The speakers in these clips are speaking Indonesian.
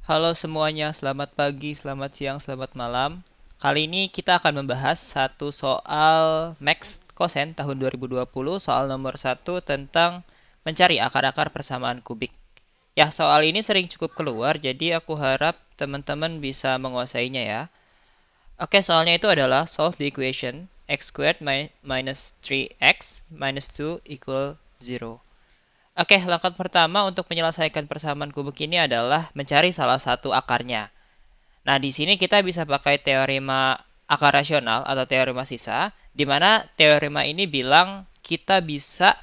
Halo semuanya, selamat pagi, selamat siang, selamat malam. Kali ini kita akan membahas satu soal Max Kosen tahun 2020, soal nomor satu tentang mencari akar-akar persamaan kubik. Ya, soal ini sering cukup keluar, jadi aku harap teman-teman bisa menguasainya ya. Oke, soalnya itu adalah solve the equation x squared minus 3x minus 2 equal 0. Oke, langkah pertama untuk menyelesaikan persamaan kubik ini adalah mencari salah satu akarnya. Nah, di sini kita bisa pakai teorema akar rasional atau teorema sisa, di mana teorema ini bilang kita bisa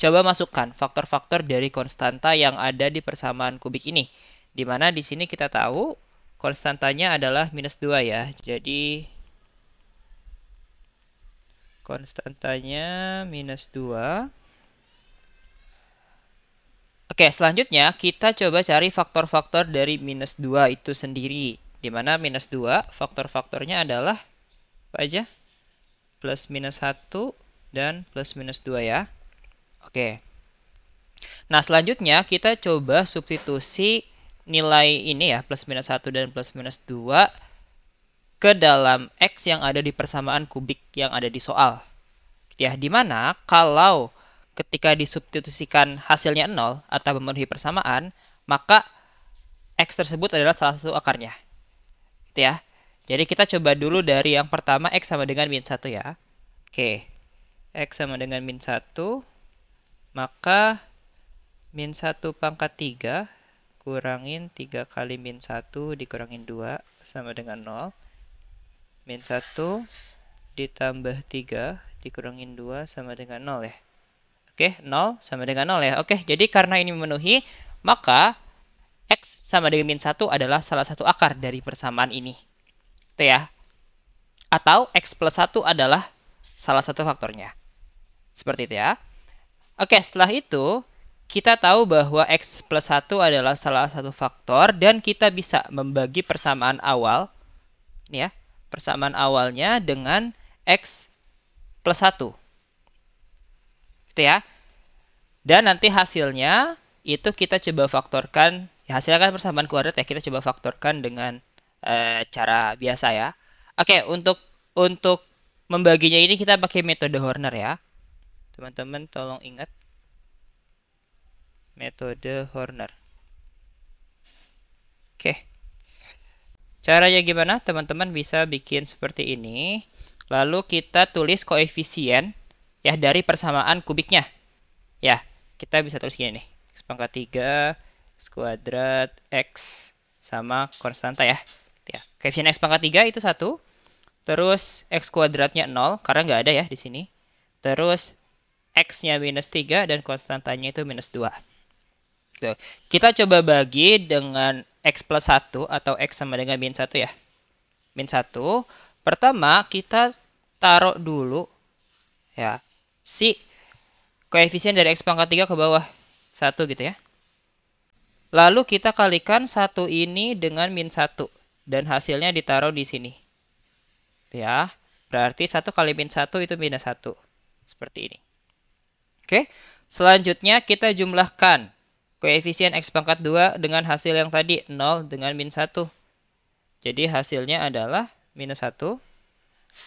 coba masukkan faktor-faktor dari konstanta yang ada di persamaan kubik ini. Di mana di sini kita tahu konstantanya adalah minus 2 ya. Jadi konstantanya minus 2. Oke, selanjutnya kita coba cari faktor-faktor dari minus 2 itu sendiri. Di mana minus 2 faktor-faktornya adalah apa aja? Plus minus 1 dan plus minus 2 ya. Oke. Nah, selanjutnya kita coba substitusi nilai ini ya, plus minus 1 dan plus minus 2 ke dalam X yang ada di persamaan kubik yang ada di soal. Ya, dimana kalau ketika disubstitusikan hasilnya 0 atau memenuhi persamaan, maka X tersebut adalah salah satu akarnya. Gitu ya. Jadi kita coba dulu dari yang pertama X sama dengan min 1 ya. Oke. X sama dengan min 1, maka min 1 pangkat 3 kurangin 3 kali min 1 dikurangin 2 sama dengan 0. Min 1 ditambah 3 dikurangin 2 sama dengan 0 ya. Oke, 0 sama dengan 0 ya. Oke, jadi karena ini memenuhi, maka X sama dengan min 1 adalah salah satu akar dari persamaan ini. Itu ya. Atau X plus 1 adalah salah satu faktornya. Seperti itu ya. Oke, setelah itu kita tahu bahwa X plus 1 adalah salah satu faktor dan kita bisa membagi persamaan awal. Ini ya, persamaan awalnya dengan X plus 1. Gitu ya. Dan nanti hasilnya itu kita coba faktorkan. Ya, hasilnya kan persamaan kuadrat ya, kita coba faktorkan dengan cara biasa ya. Oke, untuk membaginya ini kita pakai metode Horner ya. Teman-teman tolong ingat metode Horner. Oke. Caranya gimana? Teman-teman bisa bikin seperti ini. Lalu kita tulis koefisien ya dari persamaan kubiknya. Ya, kita bisa tulis gini nih. X pangkat 3, X kuadrat, X sama konstanta ya. Koefisien X pangkat 3 itu 1. Terus X kuadratnya 0, karena nggak ada ya di sini. Terus X-nya minus 3 dan konstantanya itu minus 2. Tuh. Kita coba bagi dengan X plus 1 atau X sama dengan min 1 ya. Min 1. Pertama kita taruh dulu ya si koefisien dari X pangkat 3 ke bawah 1 gitu ya. Lalu kita kalikan 1 ini dengan min 1 dan hasilnya ditaruh di sini. Ya, berarti 1 kali min 1 itu minus 1. Seperti ini. Oke, selanjutnya kita jumlahkan koefisien X pangkat 2 dengan hasil yang tadi 0 dengan min 1. Jadi hasilnya adalah minus 1.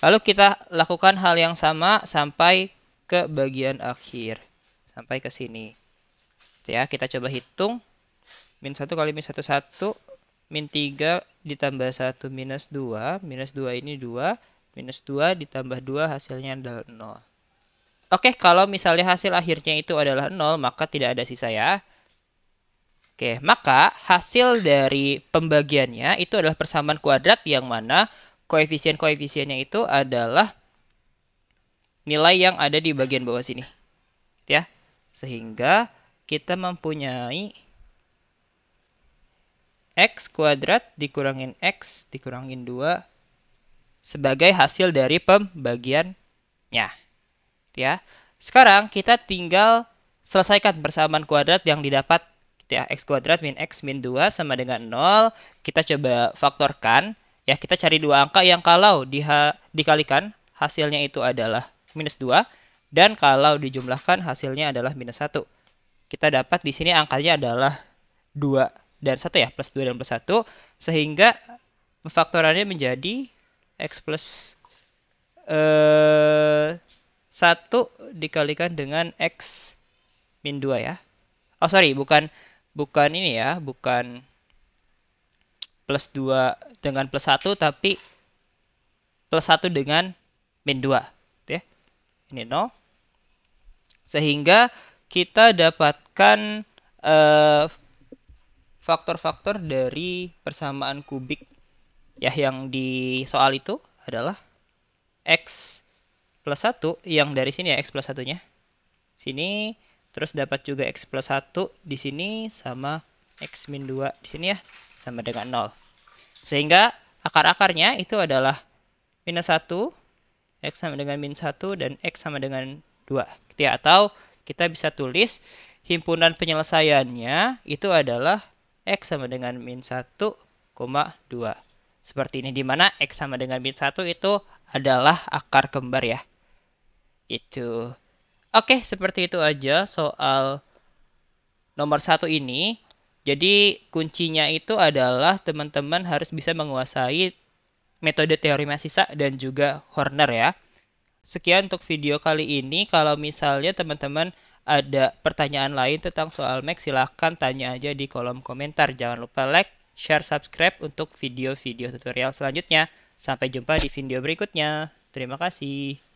Lalu kita lakukan hal yang sama sampai ke bagian akhir. Sampai ke sini. Ya, kita coba hitung. Min 1 kali min 1, 1. Min 3 ditambah 1 minus 2. Minus 2 ini 2. Minus 2 ditambah 2 hasilnya adalah 0. Oke, kalau misalnya hasil akhirnya itu adalah 0, maka tidak ada sisa ya. Oke, maka hasil dari pembagiannya itu adalah persamaan kuadrat yang mana koefisien-koefisiennya itu adalah nilai yang ada di bagian bawah sini. Ya. Sehingga kita mempunyai X kuadrat dikurangin X dikurangin 2 sebagai hasil dari pembagiannya. Ya. Sekarang kita tinggal selesaikan persamaan kuadrat yang didapat ya, X kuadrat min X min 2 sama dengan 0. Kita coba faktorkan. Ya, kita cari dua angka yang kalau dikalikan hasilnya itu adalah minus 2 dan kalau dijumlahkan hasilnya adalah minus 1. Kita dapat di sini angkanya adalah 2 dan 1 ya, plus 2 dan plus 1, sehingga pemfaktorannya menjadi X plus 1 dikalikan dengan X min 2 ya. Oh sorry, bukan ini ya, bukan plus 2 dengan plus 1, tapi plus 1 dengan min 2. Ya. Ini 0. Sehingga kita dapatkan faktor-faktor dari persamaan kubik ya yang di soal itu adalah X plus 1 yang dari sini ya, X plus 1-nya. Sini, terus dapat juga X plus 1 di sini sama X min 2 di sini ya, sama dengan 0. Sehingga akar-akarnya itu adalah minus 1, X sama dengan min 1, dan X sama dengan 2. Gitu ya. Atau kita bisa tulis himpunan penyelesaiannya itu adalah X sama dengan min 1, 2. Seperti ini, dimana X sama dengan min 1 itu adalah akar kembar ya. Gitu. Oke, seperti itu aja soal nomor 1 ini. Jadi kuncinya itu adalah teman-teman harus bisa menguasai metode teori masisa dan juga Horner ya. Sekian untuk video kali ini. Kalau misalnya teman-teman ada pertanyaan lain tentang soal Max, silahkan tanya aja di kolom komentar. Jangan lupa like, share, subscribe untuk video-video tutorial selanjutnya. Sampai jumpa di video berikutnya. Terima kasih.